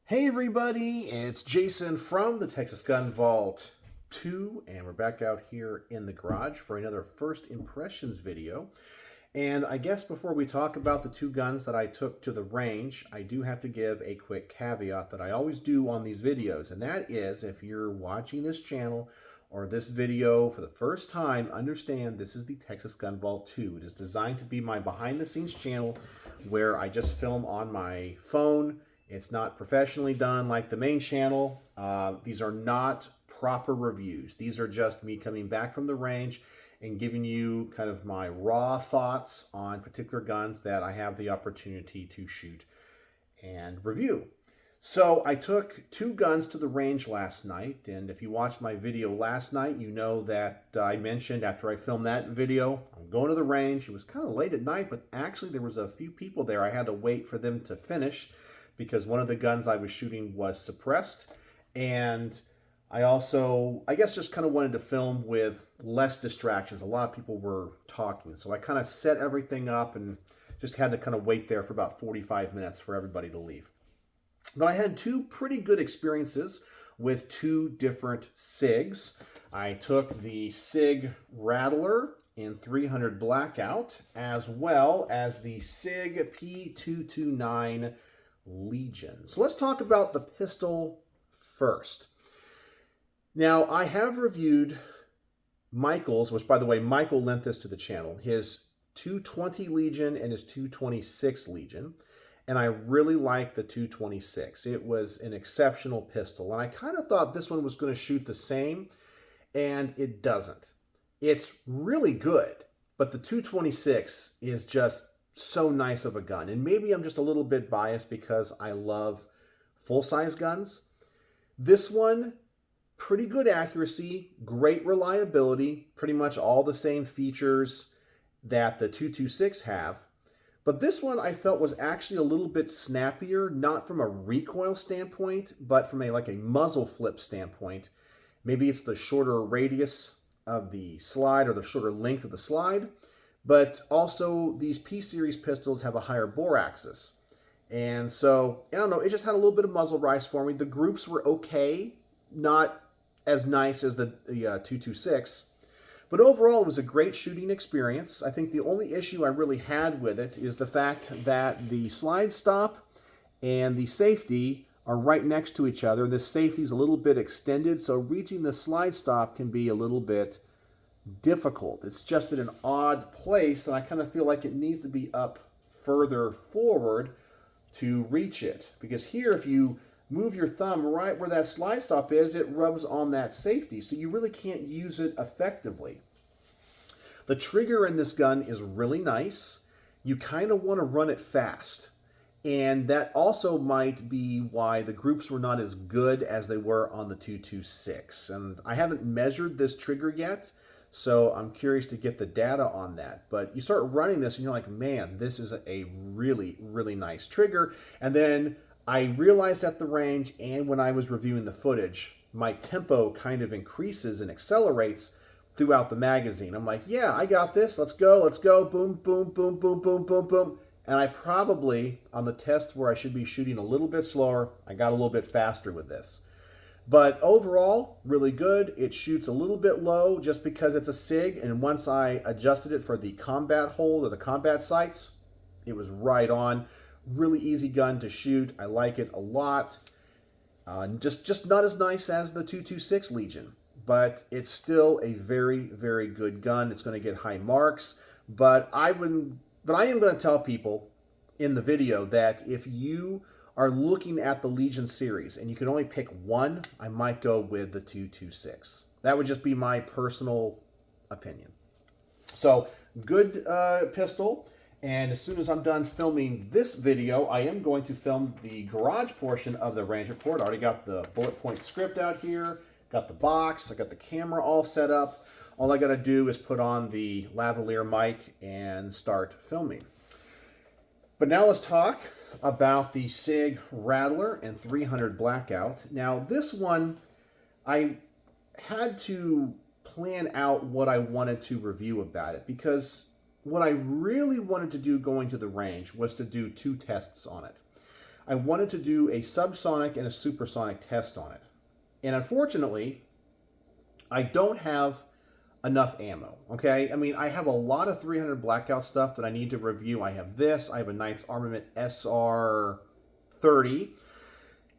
Hey everybody, it's Jason from the Texas Gun Vault 2, and we're back out here in the garage for another first impressions video. And I guess before we talk about the two guns that I took to the range, I do have to give a quick caveat that I always do on these videos, and that is if you're watching this channel or this video for the first time, understand this is the Texas Gun Vault 2. It is designed to be my behind the scenes channel where I just film on my phone. It's not professionally done like the main channel. These are not proper reviews. These are just me coming back from the range and giving you kind of my raw thoughts on particular guns that I have the opportunity to shoot and review. So I took two guns to the range last night, and if you watched my video last night, you know that I mentioned after I filmed that video, I'm going to the range. It was kind of late at night, but actually there was a few people there. I had to wait for them to finish because one of the guns I was shooting was suppressed. And I also, I guess, just kind of wanted to film with less distractions. A lot of people were talking. So I kind of set everything up and just had to kind of wait there for about 45 minutes for everybody to leave. But I had two pretty good experiences with two different Sigs. I took the Sig Rattler in 300 blackout, as well as the Sig P229 Legion. So let's talk about the pistol first. Now, I have reviewed Michael's, which, by the way, Michael lent this to the channel, his 220 Legion and his 226 Legion, and I really like the 226. It was an exceptional pistol, and I kind of thought this one was going to shoot the same, and it doesn't. It's really good, but the 226 is just so nice of a gun. And maybe I'm just a little bit biased because I love full-size guns. This one, pretty good accuracy, great reliability, pretty much all the same features that the 226 have. But this one I felt was actually a little bit snappier, not from a recoil standpoint, but from like a muzzle flip standpoint. Maybe it's the shorter radius of the slide or the shorter length of the slide. But also, these P-Series pistols have a higher bore axis. And so, I don't know, it just had a little bit of muzzle rise for me. The groups were okay, not as nice as the 226. But overall, it was a great shooting experience. I think the only issue I really had with it is the fact that the slide stop and the safety are right next to each other. The safety is a little bit extended, so reaching the slide stop can be a little bit difficult. It's just in an odd place, and I kind of feel like it needs to be up further forward to reach it. Because here, if you move your thumb right where that slide stop is, it rubs on that safety, so you really can't use it effectively. The trigger in this gun is really nice. You kind of want to run it fast. And that also might be why the groups were not as good as they were on the 226. And I haven't measured this trigger yet, so I'm curious to get the data on that. But you start running this and you're like, man, this is a really, really nice trigger. And then I realized at the range and when I was reviewing the footage, my tempo kind of increases and accelerates throughout the magazine. I'm like, yeah, I got this. Let's go. Boom, boom, boom, boom, boom, boom, boom. And I probably, on the tests where I should be shooting a little bit slower, I got a little bit faster with this. But overall, really good. It shoots a little bit low just because it's a Sig, and once I adjusted it for the combat hold or the combat sights, it was right on. Really easy gun to shoot. I like it a lot. Just not as nice as the 226 Legion, but it's still a very, very good gun. It's going to get high marks, but I am going to tell people in the video that if you are looking at the Legion series and you can only pick one, I might go with the 226. That would just be my personal opinion. So, good pistol. And as soon as I'm done filming this video, I am going to film the garage portion of the range report. I already got the bullet point script out here, got the box, I got the camera all set up. All I got to do is put on the lavalier mic and start filming. But now let's talk about the Sig Rattler and 300 blackout. Now this one, I had to plan out what I wanted to review about it because what I really wanted to do going to the range was to do two tests on it. I wanted to do a subsonic and a supersonic test on it. And unfortunately, I don't have enough ammo, okay? I mean, I have a lot of 300 blackout stuff that I need to review. I have this. I have a Knights Armament SR30.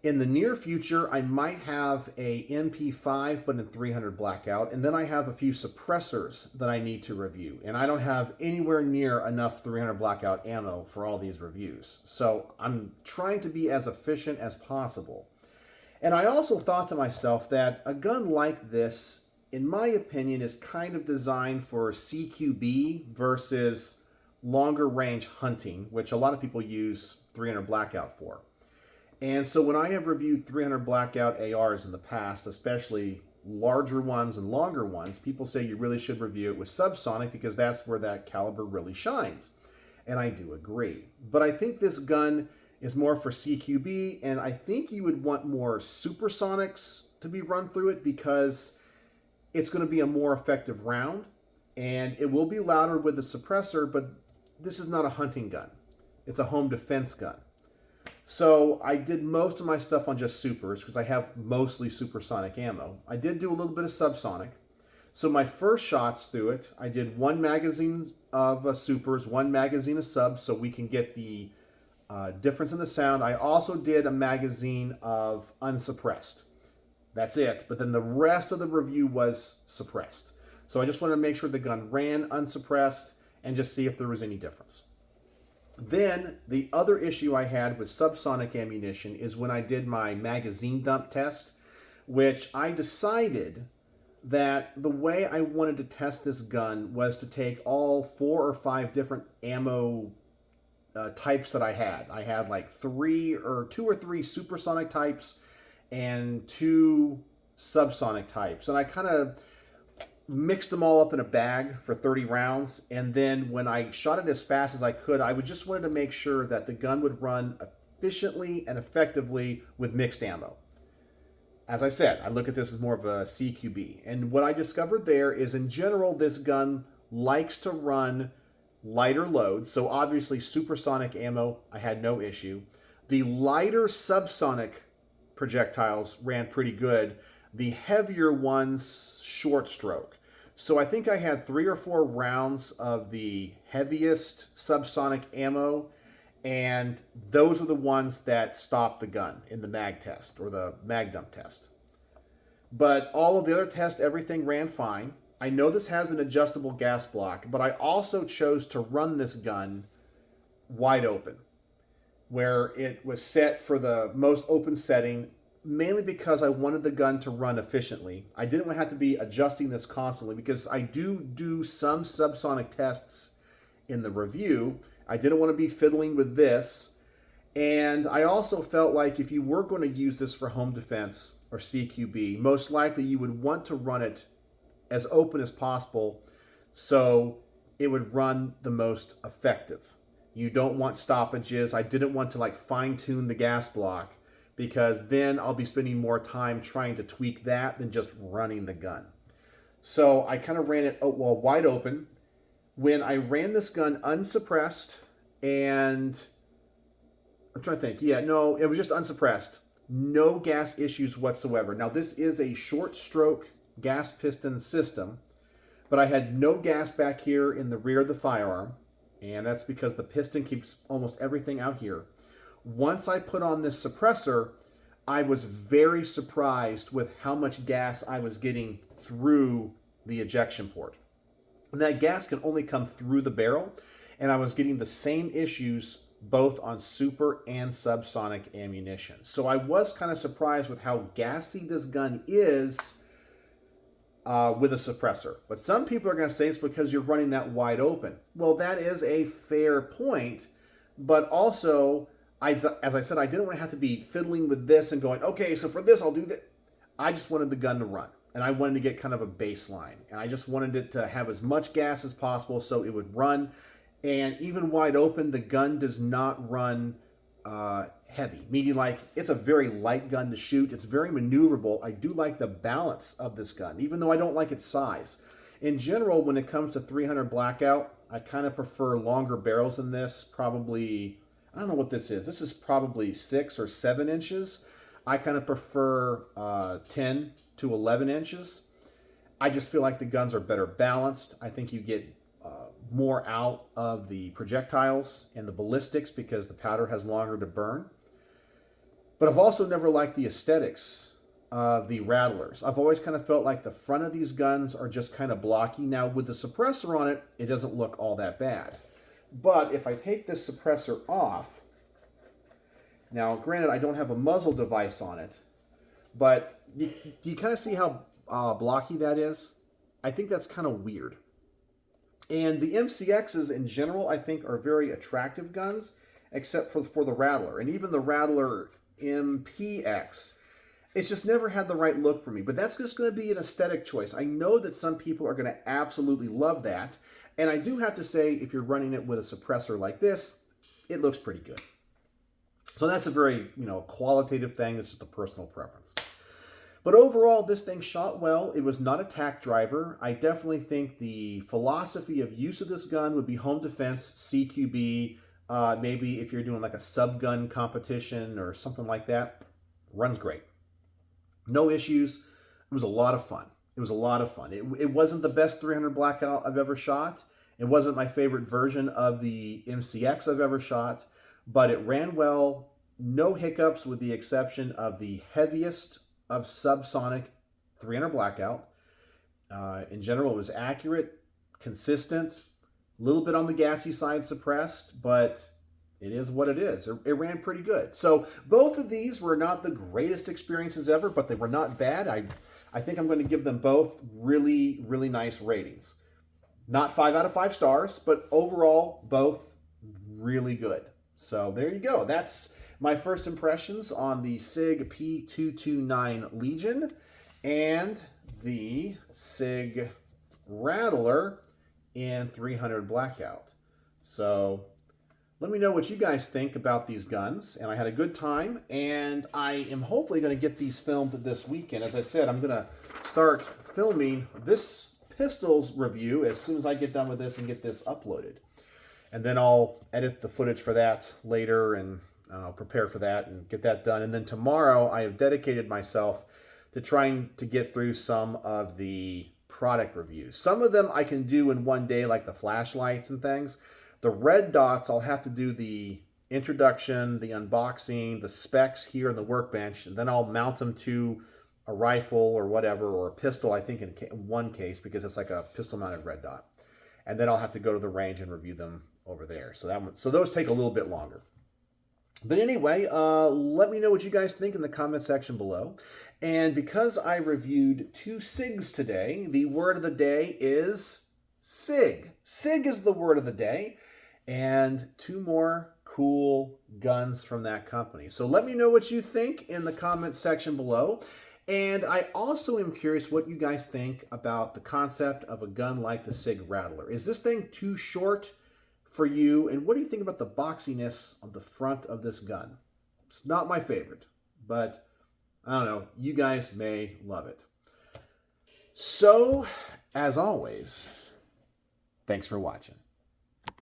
In the near future, I might have a MP5, but in 300 blackout. And then I have a few suppressors that I need to review. And I don't have anywhere near enough 300 blackout ammo for all these reviews. So I'm trying to be as efficient as possible. And I also thought to myself that a gun like this, in my opinion, is kind of designed for CQB versus longer range hunting, which a lot of people use 300 blackout for. And so when I have reviewed 300 blackout ARs in the past, especially larger ones and longer ones, people say you really should review it with subsonic because that's where that caliber really shines. And I do agree. But I think this gun is more for CQB, and I think you would want more supersonics to be run through it because it's going to be a more effective round, and it will be louder with the suppressor, but this is not a hunting gun. It's a home defense gun. So I did most of my stuff on just supers because I have mostly supersonic ammo. I did do a little bit of subsonic. So my first shots through it, I did 1 magazine of supers, 1 magazine of subs so we can get the difference in the sound. I also did a magazine of unsuppressed. That's it. But then the rest of the review was suppressed. So I just wanted to make sure the gun ran unsuppressed and just see if there was any difference. Then the other issue I had with subsonic ammunition is when I did my magazine dump test, which I decided that the way I wanted to test this gun was to take all 4 or 5 different ammo types that I had. I had like 2 or 3 supersonic types and 2 subsonic types. And I kind of mixed them all up in a bag for 30 rounds. And then when I shot it as fast as I could, I would just wanted to make sure that the gun would run efficiently and effectively with mixed ammo. As I said, I look at this as more of a CQB. And what I discovered there is in general, this gun likes to run lighter loads. So obviously supersonic ammo, I had no issue. The lighter subsonic projectiles ran pretty good. The heavier ones, short stroke. So I think I had 3 or 4 rounds of the heaviest subsonic ammo, and those were the ones that stopped the gun in the mag test or the mag dump test. But all of the other tests, everything ran fine. I know this has an adjustable gas block, but I also chose to run this gun wide open, where it was set for the most open setting, mainly because I wanted the gun to run efficiently. I didn't want to have to be adjusting this constantly because I do some subsonic tests in the review. I didn't want to be fiddling with this. And I also felt like if you were going to use this for home defense or CQB, most likely you would want to run it as open as possible so it would run the most effective. You don't want stoppages. I didn't want to like fine tune the gas block because then I'll be spending more time trying to tweak that than just running the gun. So I kind of ran it wide open. When I ran this gun unsuppressed, and I'm trying to think, it was just unsuppressed. No gas issues whatsoever. Now this is a short stroke gas piston system, but I had no gas back here in the rear of the firearm, and that's because the piston keeps almost everything out here. Once I put on this suppressor, I was very surprised with how much gas I was getting through the ejection port. And that gas can only come through the barrel, and I was getting the same issues both on super and subsonic ammunition. So I was kind of surprised with how gassy this gun is with a suppressor. But some people are going to say it's because you're running that wide open. Well, that is a fair point, but also, as I said, I didn't want to have to be fiddling with this and going, okay, so for this I'll do that. I just wanted the gun to run, and I wanted to get kind of a baseline, and I just wanted it to have as much gas as possible so it would run. And even wide open, the gun does not run heavy, meaning like it's a very light gun to shoot. It's very maneuverable. I do like the balance of this gun, even though I don't like its size. In general, when it comes to 300 blackout, I kind of prefer longer barrels than this. Probably, I don't know what this is. This is probably 6 or 7 inches. I kind of prefer 10 to 11 inches. I just feel like the guns are better balanced. I think you get more out of the projectiles and the ballistics because the powder has longer to burn. But I've also never liked the aesthetics of the Rattlers. I've always kind of felt like the front of these guns are just kind of blocky. Now, with the suppressor on it, it doesn't look all that bad. But if I take this suppressor off, now granted, I don't have a muzzle device on it, but do you kind of see how blocky that is? I think that's kind of weird. And the MCXs in general, I think, are very attractive guns, except for the Rattler. And even the Rattler MPX, it's just never had the right look for me. But that's just going to be an aesthetic choice. I know that some people are going to absolutely love that. And I do have to say, if you're running it with a suppressor like this, it looks pretty good. So that's a very, qualitative thing. This is the personal preference. But overall, this thing shot well. It was not a tack driver. I definitely think the philosophy of use of this gun would be home defense, CQB, maybe if you're doing like a sub-gun competition or something like that. Runs great. No issues. It was a lot of fun. It was a lot of fun. It wasn't the best 300 blackout I've ever shot. It wasn't my favorite version of the MCX I've ever shot, but it ran well. No hiccups with the exception of the heaviest of subsonic 300 blackout. In general, it was accurate, consistent, a little bit on the gassy side suppressed, but it is what it is. It ran pretty good. So both of these were not the greatest experiences ever, but they were not bad. I think I'm going to give them both really, really nice ratings. Not 5 out of 5 stars, but overall, both really good. So there you go. That's my first impressions on the Sig P229 Legion and the Sig Rattler in 300 blackout. So let me know what you guys think about these guns. And I had a good time, and I am hopefully going to get these filmed this weekend. As I said, I'm going to start filming this pistols review as soon as I get done with this and get this uploaded. And then I'll edit the footage for that later and prepare for that and get that done. And then tomorrow I have dedicated myself to trying to get through some of the product reviews. Some of them I can do in one day, like the flashlights and things. The red dots, I'll have to do the introduction, the unboxing, the specs here in the workbench, and then I'll mount them to a rifle or whatever, or a pistol, I think in one case, because it's like a pistol-mounted red dot. And then I'll have to go to the range and review them over there. So those take a little bit longer. But anyway, let me know what you guys think in the comment section below. And because I reviewed 2 Sigs today, the word of the day is Sig. Sig is the word of the day. And 2 more cool guns from that company. So let me know what you think in the comment section below. And I also am curious what you guys think about the concept of a gun like the Sig Rattler. Is this thing too short for you? And what do you think about the boxiness on the front of this gun? It's not my favorite, but I don't know. You guys may love it. So, as always, thanks for watching.